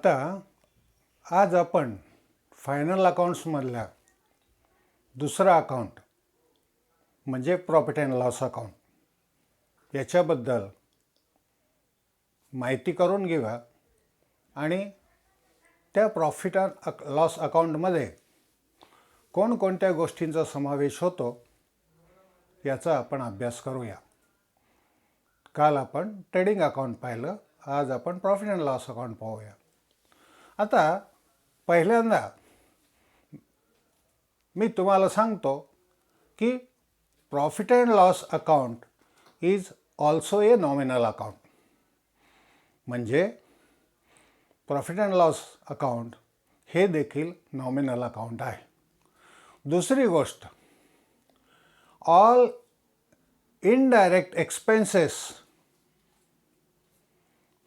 आता आज आपण फायनल अकाउंट्समधल्या दुसरा अकाउंट म्हणजे प्रॉफिट अँड लॉस अकाउंट याच्याबद्दल माहिती करून घेऊया आणि त्या प्रॉफिट अँड लॉस अकाउंटमध्ये कोणकोणत्या गोष्टींचा समावेश होतो याचा आपण अभ्यास करूया. काल आपण ट्रेडिंग अकाउंट पाहिलं, आज आपण प्रॉफिट अँड लॉस अकाउंट पाहूया. आता पहिल्यांदा मी तुम्हाला सांगतो की profit and loss account is also a nominal account. म्हणजे प्रॉफिट अँड लॉस अकाउंट हे देखील नॉमिनल अकाउंट आहे. दुसरी गोष्ट, all indirect expenses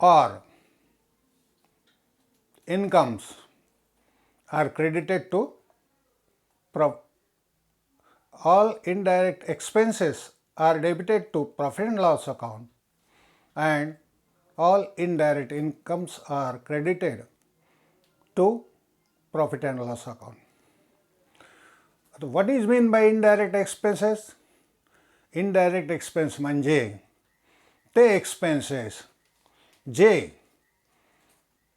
or incomes are credited to all indirect expenses are debited to profit and loss account and all indirect incomes are credited to profit and loss account. So what is mean by indirect expenses? Indirect expense म्हणजे ते expenses जे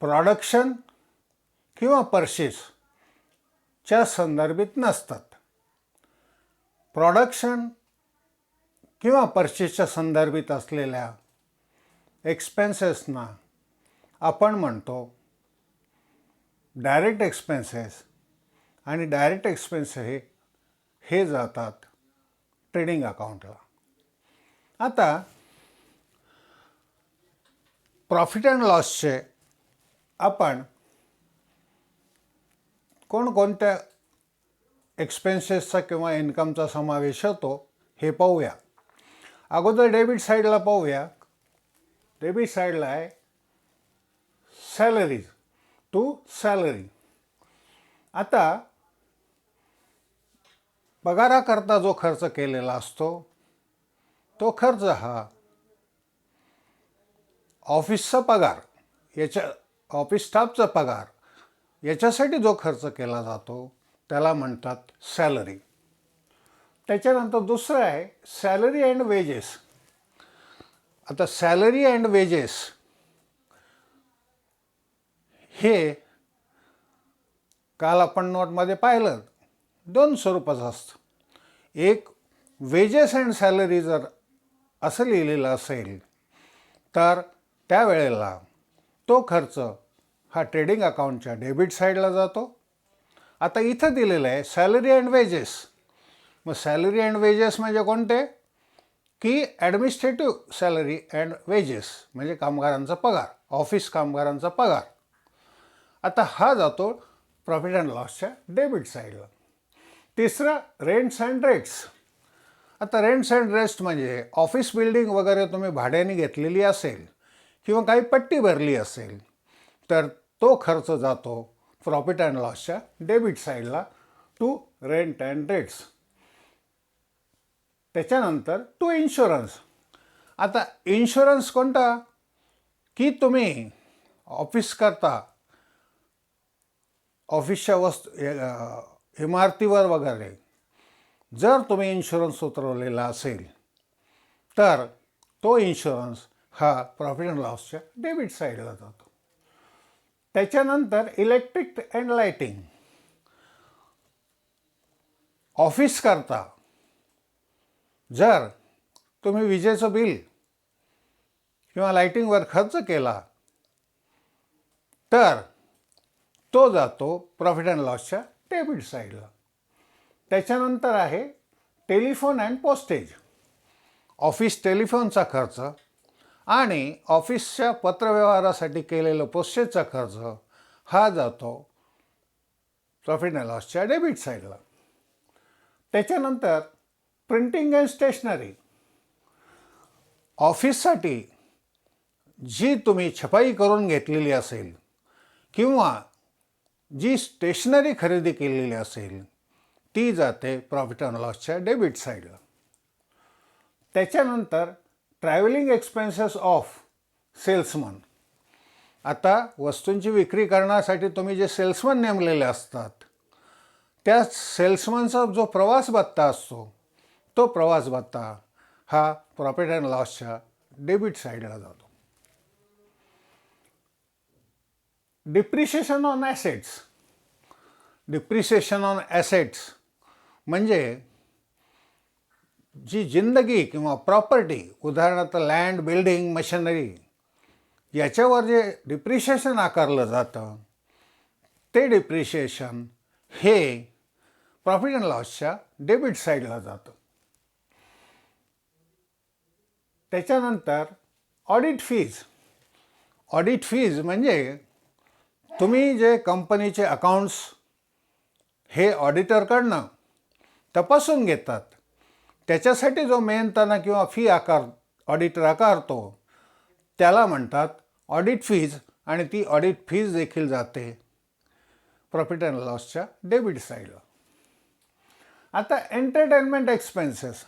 production किंवा पर्चेसच्या संदर्भित नसतात. Production किंवा पर्चेसच्या संदर्भित असलेल्या एक्सपेन्सेसना आपण म्हणतो डायरेक्ट एक्सपेन्सेस आणि डायरेक्ट एक्सपेन्सेस हे जातात ट्रेडिंग अकाउंटला. आता प्रॉफिट अँड लॉसचे आपण कोणकोणत्या एक्सपेन्सेसचा किंवा इन्कमचा समावेश होतो हे पाहूया. अगोदर डेबिट साईडला पाहूया. डेबिट साईडला आहे सॅलरीज टू सॅलरी. आता पगाराकरता जो खर्च केलेला असतो तो खर्च हा ऑफिसचा पगार, ऑफिस स्टाफचा पगार याच्यासाठी जो खर्च केला जातो त्याला म्हणतात सॅलरी. त्याच्यानंतर दुसरं आहे सॅलरी अँड वेजेस. आता सॅलरी अँड वेजेस हे काल आपण नोटमध्ये पाहिलं दोन स्वरूपाचं असतं. एक वेजेस अँड सॅलरी जर असं लिहिलेलं असेल तर त्यावेळेला तो खर्च हा ट्रेडिंग अकाउंटच्या डेबिट साईडला जातो. आता इथं दिलेलं आहे सॅलरी अँड वेजेस. मग सॅलरी अँड वेजेस म्हणजे कोणते की ॲडमिनिस्ट्रेटिव्ह सॅलरी अँड वेजेस म्हणजे कामगारांचा पगार, ऑफिस कामगारांचा पगार. आता हा जातो प्रॉफिट अँड लॉसच्या डेबिट साईडला. तिसरं रेंट्स अँड रेट्स. आता रेंट्स अँड रेट्स म्हणजे ऑफिस बिल्डिंग वगैरे तुम्ही भाड्याने घेतलेली असेल किंवा काही पट्टी भरली असेल तर तो खर्च जातो प्रॉफिट अँड लॉसच्या डेबिट साईडला टू रेंट अँड रेट्स. त्याच्यानंतर टू इन्शुरन्स. आता इन्शुरन्स कोणता की तुम्ही ऑफिस करता ऑफिसच्या इमारतीवर वगैरे जर तुम्ही इन्शुरन्स उतरवलेला असेल तर तो इन्शुरन्स हा प्रॉफिट अँड लॉसच्या डेबिट साईडला जातो. त्याच्यानंतर इलेक्ट्रिक अँड लाईटिंग. ऑफिस करता जर तुम्ही विजेचं बिल किंवा लाईटिंगवर खर्च केला तर तो जातो प्रॉफिट अँड लॉसच्या डेबिट साईडला. त्याच्यानंतर आहे टेलिफोन अँड पोस्टेज. ऑफिस टेलिफोनचा खर्च आणि ऑफिसच्या पत्रव्यवहारासाठी केलेलं पोस्टेजचा खर्च हा जातो प्रॉफिट अँड लॉसच्या डेबिट साईडला. त्याच्यानंतर प्रिंटिंग अँड स्टेशनरी. ऑफिससाठी जी तुम्ही छपाई करून घेतलेली असेल किंवा जी स्टेशनरी खरेदी केलेली असेल ती जाते प्रॉफिट अँड लॉसच्या डेबिट साईडला. त्याच्यानंतर ट्रॅव्हलिंग एक्सपेन्सेस ऑफ सेल्समन. आता वस्तूंची विक्री करण्यासाठी तुम्ही जे सेल्समन नेमलेले असतात, त्या सेल्समनचा जो प्रवास भत्ता असतो, तो प्रवास भत्ता हा प्रॉफिट अँड लॉसच्या डेबिट साईडला जातो. Depreciation on assets. Depreciation on assets म्हणजे जी जिंदगी किंवा प्रॉपर्टी, उदाहरणार्थ लँड, बिल्डिंग, मशिनरी, याच्यावर जे डिप्रिशिएशन आकारलं जातं, ते डिप्रिशिएशन हे प्रॉफिट अँड लॉसच्या डेबिट साईडला जातं. त्याच्यानंतर ऑडिट फीज. ऑडिट फीज म्हणजे तुम्ही जे कंपनीचे अकाउंट्स हे ऑडिटरकडनं तपासून घेतात, त्याच्यासाठी जो मेहनताना किंवा फी ऑडिटर आकारतो, त्याला म्हणतात ऑडिट फीज, आणि ती ऑडिट फीज देखील जाते प्रॉफिट अँड लॉसच्या डेबिट साईडला. आता एंटरटेनमेंट एक्सपेन्सेस.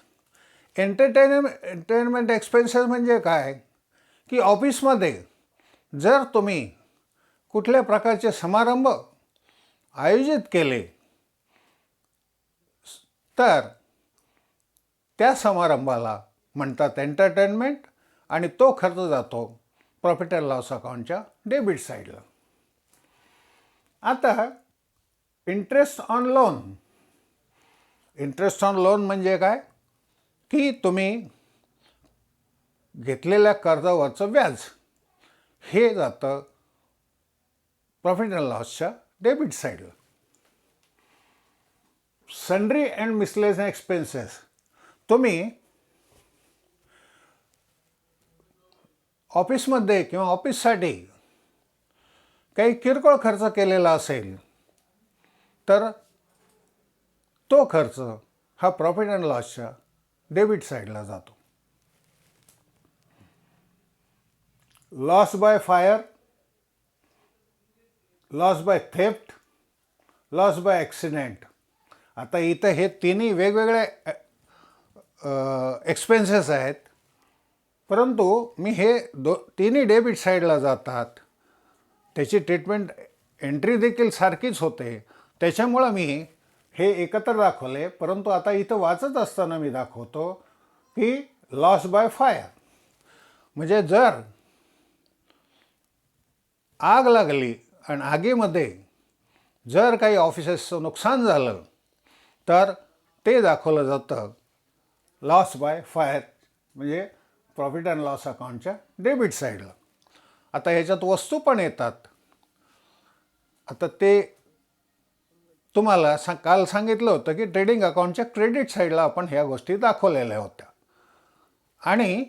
एंटरटेनमेंट एक्सपेन्सेस म्हणजे काय की ऑफिसमध्ये जर तुम्ही कुठल्या प्रकारचे समारंभ आयोजित केले, तर त्या समारंभाला म्हणतात एंटरटेनमेंट, आणि तो खर्च जातो प्रॉफिट अँड लॉस अकाउंटच्या डेबिट साईडला. आता interest on loan. Interest on loan म्हणजे काय की तुम्ही घेतलेल्या कर्जावरचं व्याज हे जातं प्रॉफिट अँड लॉसच्या डेबिट साईडला. Sundry and miscellaneous expenses. तुम्ही ऑफिसमध्ये किंवा ऑफिससाठी काही किरकोळ खर्च केलेला असेल, तर तो खर्च हा प्रॉफिट अँड लॉसच्या डेबिट साईडला जातो. Loss by fire, loss by theft, loss by accident. आता इथं हे तिन्ही वेगवेगळे एक्सपेन्सेस आहेत, परंतु मी हे तिन्ही डेबिट साईडला जातात. त्याची ट्रीटमेंट एंट्री देखील सारखीच होते, त्याच्यामुळं मी हे एकत्र दाखवले. परंतु आता इथं वाचत असताना मी दाखवतो की लॉस बाय फायर म्हणजे जर आग लागली आणि आगीमध्ये जर काही ऑफिसेसचं नुकसान झालं, तर ते दाखवलं जातं लॉस बाय फायर म्हणजे प्रॉफिट अँड लॉस अकाउंटच्या डेबिट साईडला. आता ह्याच्यात वस्तू पण येतात. आता ते तुम्हाला काल सांगितलं होतं की ट्रेडिंग अकाउंटच्या क्रेडिट साईडला आपण ह्या गोष्टी दाखवलेल्या होत्या, आणि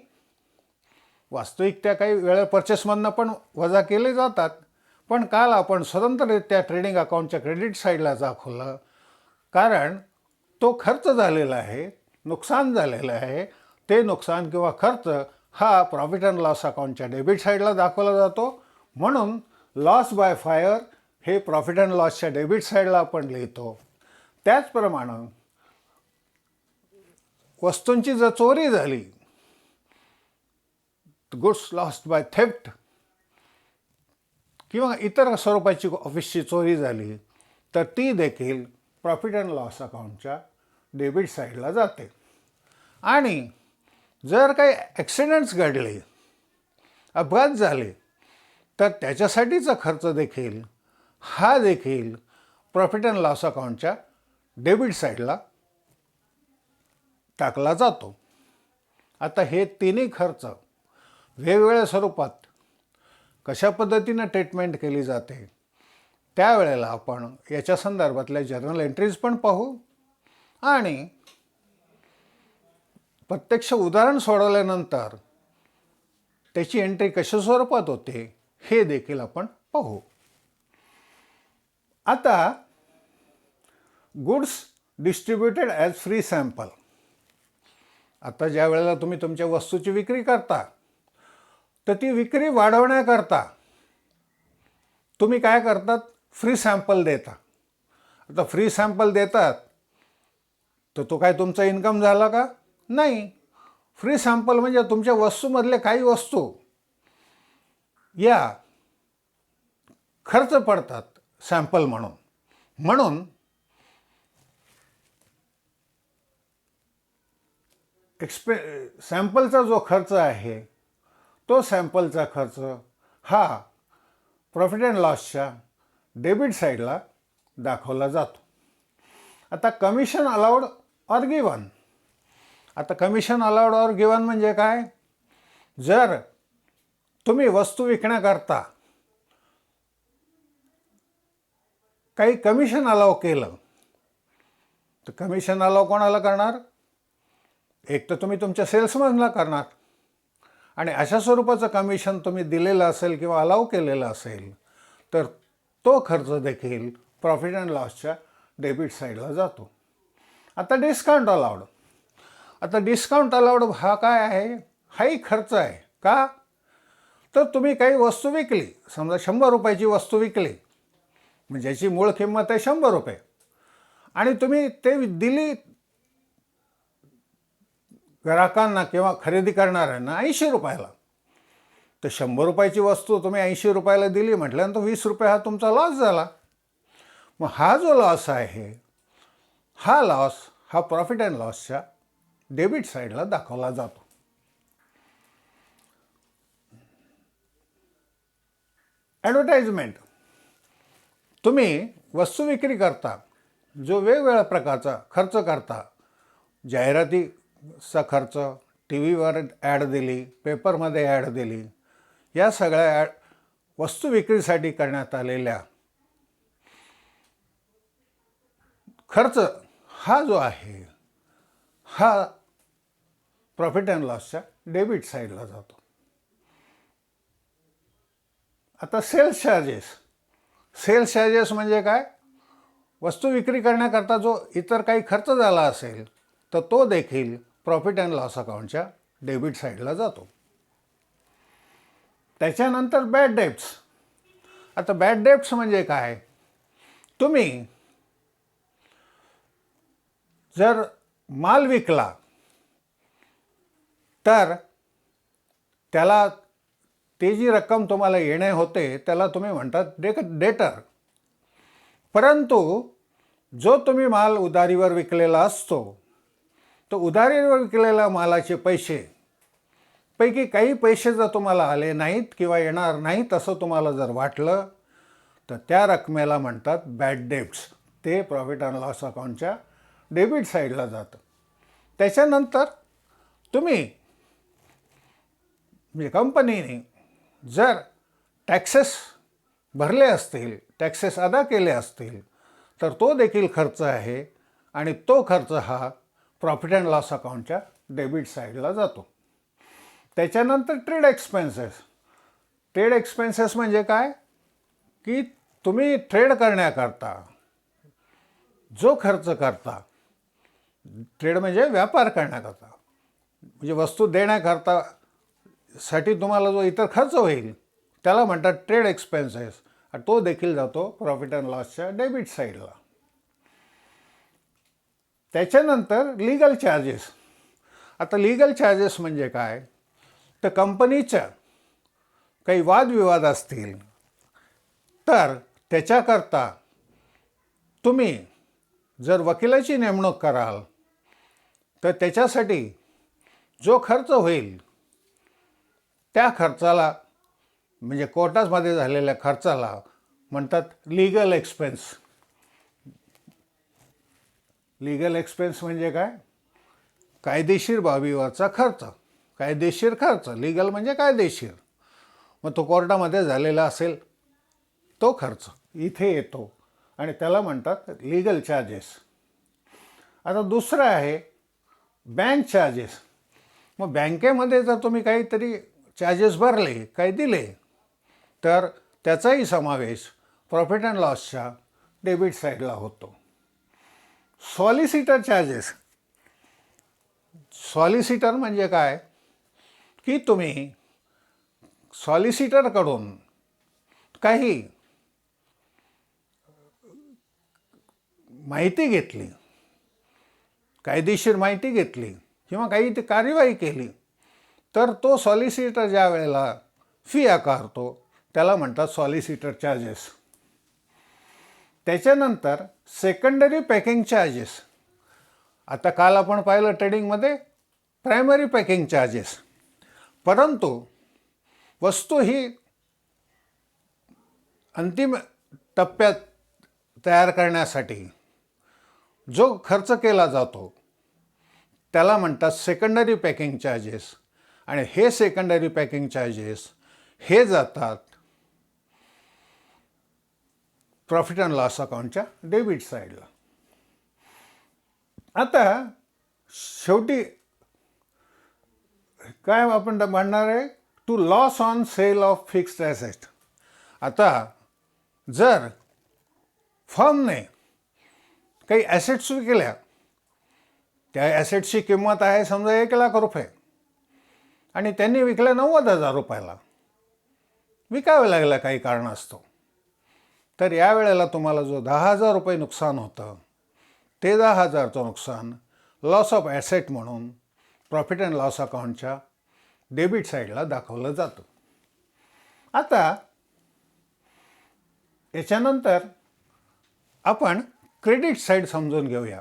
वास्तविक त्या काही वेळा परचेसमधनं पण वजा केले जातात. पण काल आपण स्वतंत्ररित्या ट्रेडिंग अकाउंटच्या क्रेडिट साईडला दाखवलं, कारण तो खर्च झालेला आहे, नुकसान झालेलं आहे. ते नुकसान किंवा खर्च हा प्रॉफिट अँड लॉस अकाउंटच्या डेबिट साईडला दाखवला जातो. म्हणून लॉस बाय फायर हे प्रॉफिट अँड लॉसच्या डेबिट साईडला आपण लिहितो. त्याचप्रमाणे वस्तूंची जर चोरी झाली, गुड्स लॉस्ट बाय थेफ्ट, किंवा इतर स्वरूपाची ऑफिसची चोरी झाली, तर ती देखील प्रॉफिट अँड लॉस अकाउंटच्या डेबिट साईडला जाते. आणि जर काही ॲक्सिडेंट्स घडले, अपघात झाले, तर त्याच्यासाठीचा खर्च देखील हा देखील प्रॉफिट अँड लॉस अकाउंटच्या डेबिट साईडला टाकला जातो. आता हे तिन्ही खर्च वेगवेगळ्या स्वरूपात कशा पद्धतीनं ट्रीटमेंट केली जाते, त्यावेळेला आपण याच्या संदर्भातल्या जर्नल एंट्रीज पण पाहू, आणि प्रत्यक्ष उदाहरण सोडवल्यानंतर त्याची एंट्री कशा स्वरूपात होते हे देखील आपण पाहू. आता goods distributed as free sample. आता ज्या वेळेला तुम्ही तुमच्या वस्तूची विक्री करता, तर ती विक्री वाढवण्याकरता तुम्ही काय करतात, फ्री सॅम्पल देता. आता फ्री सॅम्पल देतात, तर तो काय तुमचा इन्कम झाला का? नाही. फ्री सॅम्पल म्हणजे तुमच्या वस्तूमधले काही वस्तू या खर्च पडतात सॅम्पल म्हणून. म्हणून सॅम्पलचा जो खर्च आहे तो सॅम्पलचा खर्च हा प्रॉफिट अँड लॉसच्या डेबिट साईडला दाखवला जातो. आता कमिशन अलाउड ऑर गिवन. आता कमिशन अलाउड ऑर गिवन म्हणजे काय? जर तुम्ही वस्तू विकण्याकरता काही कमिशन अलाव केलं तर कमिशन अलाव कोणाला करणार? एक तर तुम्ही तुमच्या सेल्समॅनला करणार, आणि अशा स्वरूपाचं कमिशन तुम्ही दिलेलं असेल किंवा अलाव केलेलं असेल तर तो खर्च देखील प्रॉफिट अँड लॉसच्या डेबिट साईडला जातो. आता डिस्काउंट अलाउड. आता डिस्काउंट अलाउड हा काय आहे? हाही खर्च आहे. का? तर तुम्ही काही वस्तू विकली, समजा 100 रुपयाची वस्तू विकली, म्हणजे ज्याची मूळ किंमत आहे 100 रुपये, आणि तुम्ही ते दिली ग्राहकांना किंवा खरेदी करणाऱ्यांना 80 रुपयाला. तर 100 रुपयाची वस्तू तुम्ही 80 रुपयाला दिली म्हटल्यानंतर 20 रुपये हा तुमचा लॉस झाला. मग हा जो लॉस आहे हा लॉस हा प्रॉफिट अँड लॉसच्या डेबिट साईडला दाखवला जातो. ॲडव्हर्टाइजमेंट. तुम्ही वस्तू विक्री करता जो वेगवेगळ्या प्रकारचा खर्च करता, जाहिरातीचा खर्च, टी व्हीवर ॲड दिली, पेपरमध्ये ॲड दिली, या सगळ्या वस्तू विक्रीसाठी करण्यात आलेल्या खर्च हा जो आहे हा प्रॉफिट अँड लॉसच्या डेबिट साईडला जातो. आता सेल्स चार्जेस. सेल्स चार्जेस म्हणजे काय? वस्तू विक्री करण्याकरता जो इतर काही खर्च झाला असेल तर तो देखील प्रॉफिट अँड लॉस अकाउंटच्या डेबिट साईडला जातो. त्याच्यानंतर बॅड डेब्ट्स. आता बॅड डेब्ट्स म्हणजे काय? तुम्ही जर माल विकला तर त्याला ती जी रक्कम तुम्हाला येणे होते त्याला तुम्ही म्हणतात डेटर. परंतु जो तुम्ही माल उधारीवर विकलेला असतो तो उधारीवर विकलेल्या मालाचे पैसे पैकी काही पैसे जर तुम्हाला आले नाहीत किंवा येणार नाहीत असं तुम्हाला जर वाटलं तर त्या रकमेला म्हणतात बॅड डेब्ट्स. ते प्रॉफिट अँड लॉस अकाउंटच्या डेबिट साईडला जातं. त्याच्यानंतर तुम्ही म्हणजे कंपनीने जर टॅक्सेस भरले असतील, टॅक्सेस अदा केले असतील तर तो देखील खर्च आहे, आणि तो खर्च हा प्रॉफिट अँड लॉस अकाउंटच्या डेबिट साईडला जातो. त्याच्यानंतर ट्रेड एक्सपेन्सेस. ट्रेड एक्सपेन्सेस म्हणजे काय? की तुम्ही ट्रेड करण्याकरता जो खर्च करता, ट्रेड म्हणजे व्यापार करण्याकरता, म्हणजे वस्तू देण्याकरता साठी तुम्हाला जो इतर खर्च होईल त्याला म्हणतात ट्रेड एक्सपेन्सेस, आणि तो देखील जातो प्रॉफिट अँड लॉसच्या डेबिट साईडला. त्याच्यानंतर लीगल चार्जेस. आता लीगल चार्जेस म्हणजे काय? तर कंपनीच्या काही वादविवाद असतील तर त्याच्याकरता तुम्ही जर वकिलाची नेमणूक कराल तर त्याच्यासाठी जो खर्च होईल त्या खर्चाला म्हणजे कोर्टामध्ये झालेल्या खर्चाला म्हणतात लीगल एक्सपेन्स. लीगल एक्सपेन्स म्हणजे काय? कायदेशीर बाबीवरचा खर्च. कायदेशीर खर्च, लीगल म्हणजे कायदेशीर. मग तो कोर्टामध्ये झालेला असेल तो खर्च इथे येतो आणि त्याला म्हणतात लीगल चार्जेस. आता दुसरं आहे बँक चार्जेस. मग बँकेमध्ये जर तुम्ही काहीतरी चार्जेस भरले, काही दिले तर त्याचाही समावेश प्रॉफिट अँड लॉसच्या डेबिट साईडला होतो. Solicitor charges. सॉलिसिटर म्हणजे काय? की तुम्ही सॉलिसिटरकडून काही माहिती घेतली, कायदेशीर माहिती घेतली किंवा काही कार्यवाही केली तर तो सॉलिसिटर ज्या वेळेला फी आकारतो त्याला म्हणतात सॉलिसिटर चार्जेस. त्याच्यानंतर सेकंडरी पॅकिंग चार्जेस. आता काल आपण पाहिलं ट्रेडिंगमध्ये प्रायमरी पॅकिंग चार्जेस. परंतु वस्तू ही अंतिम टप्प्यात तयार करण्यासाठी जो खर्च केला जातो त्याला म्हणतात सेकंडरी पॅकिंग चार्जेस. आणि हे सेकंडरी पॅकिंग चार्जेस हे जातात प्रॉफिट अँड लॉस अकाउंटच्या डेबिट साईडला. आता शेवटी काय आपण म्हणणार आहे, to loss on sale of fixed asset. आता जर फर्मने काही ॲसेट्स विकल्या, त्या ॲसेट्सची किंमत आहे समजा 1,00,000 रुपये आणि त्यांनी विकल्या 90,000 रुपयाला, विकावे लागल्या काही कारणास्तव, तर यावेळेला तुम्हाला जो 10,000 रुपये नुकसान होतं ते 10,000चं नुकसान लॉस ऑफ ॲसेट म्हणून प्रॉफिट अँड लॉस अकाउंटच्या डेबिट साईडला दाखवलं जातं. आता याच्यानंतर आपण क्रेडिट साईड समजून घेऊया.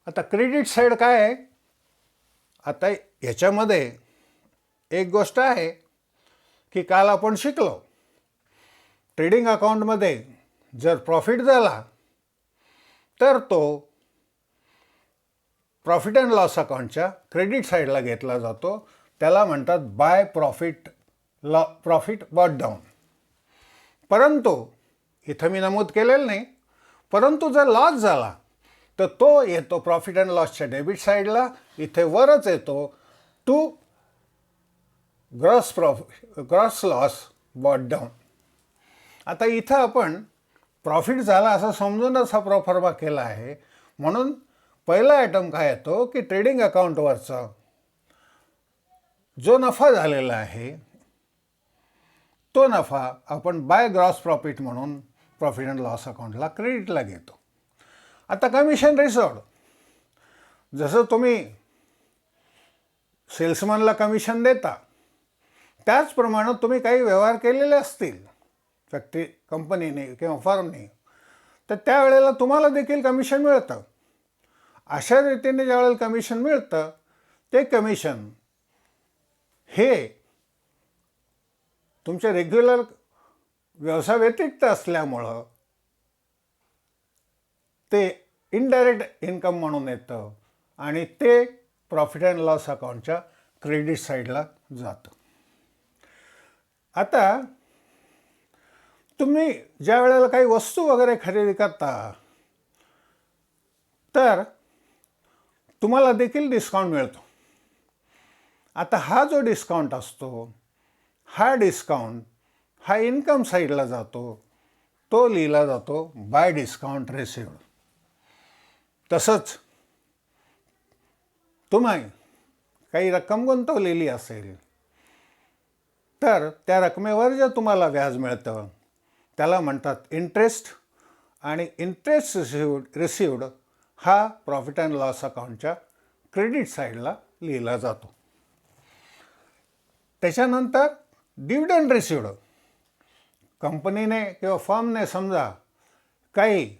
आता क्रेडिट साईड काय आहे? आता याच्यामध्ये एक गोष्ट आहे की काल आपण शिकलो, ट्रेडिंग अकाउंटमध्ये जर प्रॉफिट झाला तर तो प्रॉफिट अँड लॉस अकाउंटच्या क्रेडिट साईडला घेतला जातो. त्याला म्हणतात बाय प्रॉफिट बॉट डाऊन. परंतु इथं मी नमूद केलेलं नाही, परंतु जर लॉस झाला तर तो येतो प्रॉफिट अँड लॉसच्या डेबिट साईडला. इथे वरच येतो to gross loss brought down. आता इथं आपण प्रॉफिट झाला असं समजूनच हा प्रोफॉर्मा केला आहे. म्हणून पहिला आयटम काय येतो की ट्रेडिंग अकाउंटवरचा जो नफा झालेला आहे तो नफा आपण बाय ग्रॉस प्रॉफिट म्हणून प्रॉफिट अँड लॉस अकाउंटला क्रेडिटला घेतो. आता कमिशन रिसोर्ड, जसं तुम्ही सेल्समनला कमिशन देता त्याचप्रमाणे तुम्ही काही व्यवहार केलेले असतील फॅक्टरी कंपनीने किंवा फर्मने, तर त्यावेळेला तुम्हाला देखील कमिशन मिळतं. अशा रीतीने ज्यावेळेला कमिशन मिळतं ते कमिशन हे तुमच्या रेग्युलर व्यवसाय व्यतिरिक्त असल्यामुळं ते इनडायरेक्ट इन्कम म्हणून येतं आणि ते प्रॉफिट अँड लॉस अकाउंटच्या क्रेडिट साईडला जातं. आता तुम्ही ज्या वेळेला काही वस्तू वगैरे खरेदी करता तर तुम्हाला देखील डिस्काउंट मिळतो. आता हा जो डिस्काउंट असतो हा डिस्काउंट हा इन्कम साईडला जातो, तो लिहिला जातो बाय डिस्काउंट रिसिव्ड. तसंच तुम्ही काही रक्कम गुंतवलेली असेल तर त्या रकमेवर जे तुम्हाला व्याज मिळतं त्याला म्हणतात इंटरेस्ट. आणि इंटरेस्ट रिसिव्ड हा प्रॉफिट अँड लॉस अकाउंटच्या क्रेडिट साईडला लिहिला जातो. त्याच्यानंतर डिव्हिडंड रिसिव्ड, कंपनीने किंवा फर्मने समजा काही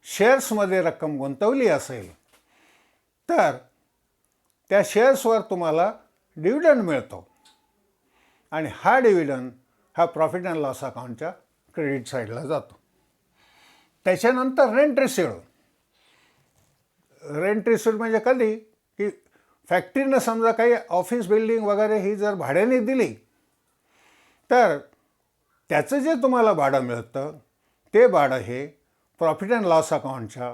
शेअर्समध्ये रक्कम गुंतवली असेल तर त्या शेअर्सवर तुम्हाला डिव्हिडंड मिळतो आणि हा डिव्हिडंड हा प्रॉफिट अँड लॉस अकाउंटच्या क्रेडिट साईडला जातो. त्याच्यानंतर रेंट रिसिव्ड. रेंट रिसिव्ड म्हणजे कधी की फॅक्टरीनं समजा काही ऑफिस बिल्डिंग वगैरे ही जर भाड्याने दिली तर त्याचं जे तुम्हाला भाडं मिळतं ते भाडं हे प्रॉफिट अँड लॉस अकाउंटच्या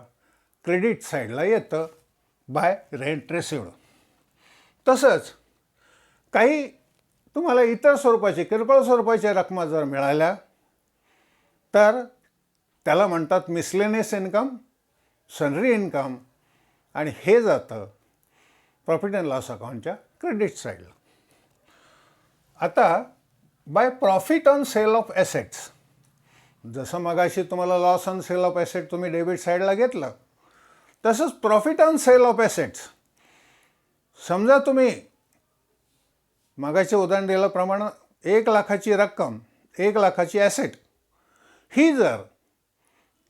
क्रेडिट साईडला येतं बाय रेंट रिसिव्ड. तसंच काही तुम्हाला इतर स्वरूपाचे किरकोळ स्वरूपाच्या रकमा जर मिळाल्या तर त्याला म्हणतात मिसलेनियस इन्कम, सनरी इन्कम, आणि हे जातं प्रॉफिट अँड लॉस अकाउंटच्या क्रेडिट साईडला. आता by profit on sale of assets, जसं मगाशी तुम्हाला loss on sale of asset तुम्ही डेबिट साईडला घेतलं, तसंच profit on sale of assets. समजा तुम्ही मगाचे उदाहरण दिल्याप्रमाणे 1 लाखाची रक्कम, 1 लाखाची ॲसेट ही जर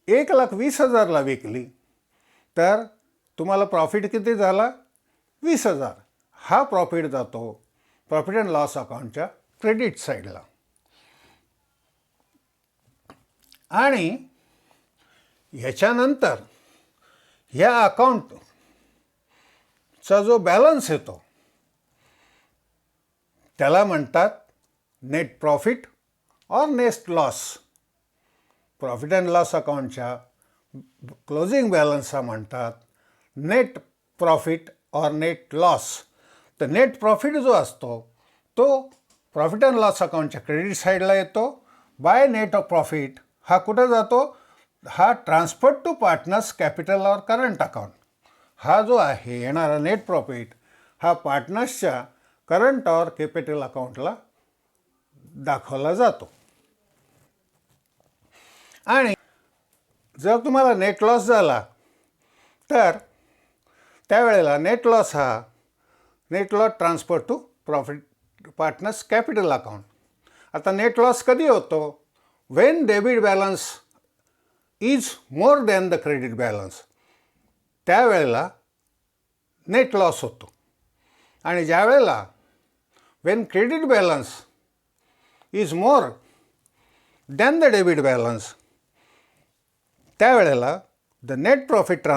1,20,000ला विकली तर तुम्हाला प्रॉफिट किती झाला? 20,000. हा प्रॉफिट जातो प्रॉफिट अँड लॉस अकाउंटच्या क्रेडिट साईडला. आणि ह्याच्यानंतर ह्या अकाउंटचा जो बॅलन्स येतो त्याला म्हणतात नेट प्रॉफिट और net loss. Profit and loss अकाउंटच्या क्लोजिंग बॅलन्सला म्हणतात नेट प्रॉफिट और नेट लॉस. तर नेट प्रॉफिट जो असतो तो प्रॉफिट अँड लॉस अकाउंटच्या क्रेडिट साईडला येतो. बाय नेट ऑफ प्रॉफिट हा कुठं जातो? हा ट्रान्सफर टू पार्टनर्स कॅपिटल और करंट अकाउंट. हा जो आहे येणारा नेट प्रॉफिट हा पार्टनर्सच्या करंट और कॅपिटल अकाउंटला दाखवला जातो. आणि जर तुम्हाला नेट लॉस झाला तर त्यावेळेला net loss transfer to profit partners capital account. आता नेट लॉस कधी होतो? When debit balance is more than the credit balance. त्यावेळेला नेट लॉस होतो. आणि ज्यावेळेला when credit balance is more than the debit balance त्यावेळेला द नेट प्रॉफिट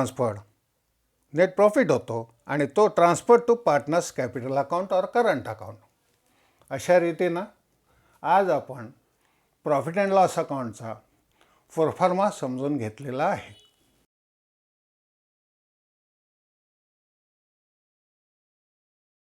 होतो आणि तो transfer to partners capital account और करंट अकाउंट. अशा रीतीनं आज आपण प्रॉफिट अँड लॉस अकाउंटचा प्रोफॉर्मा समजून घेतलेला आहे.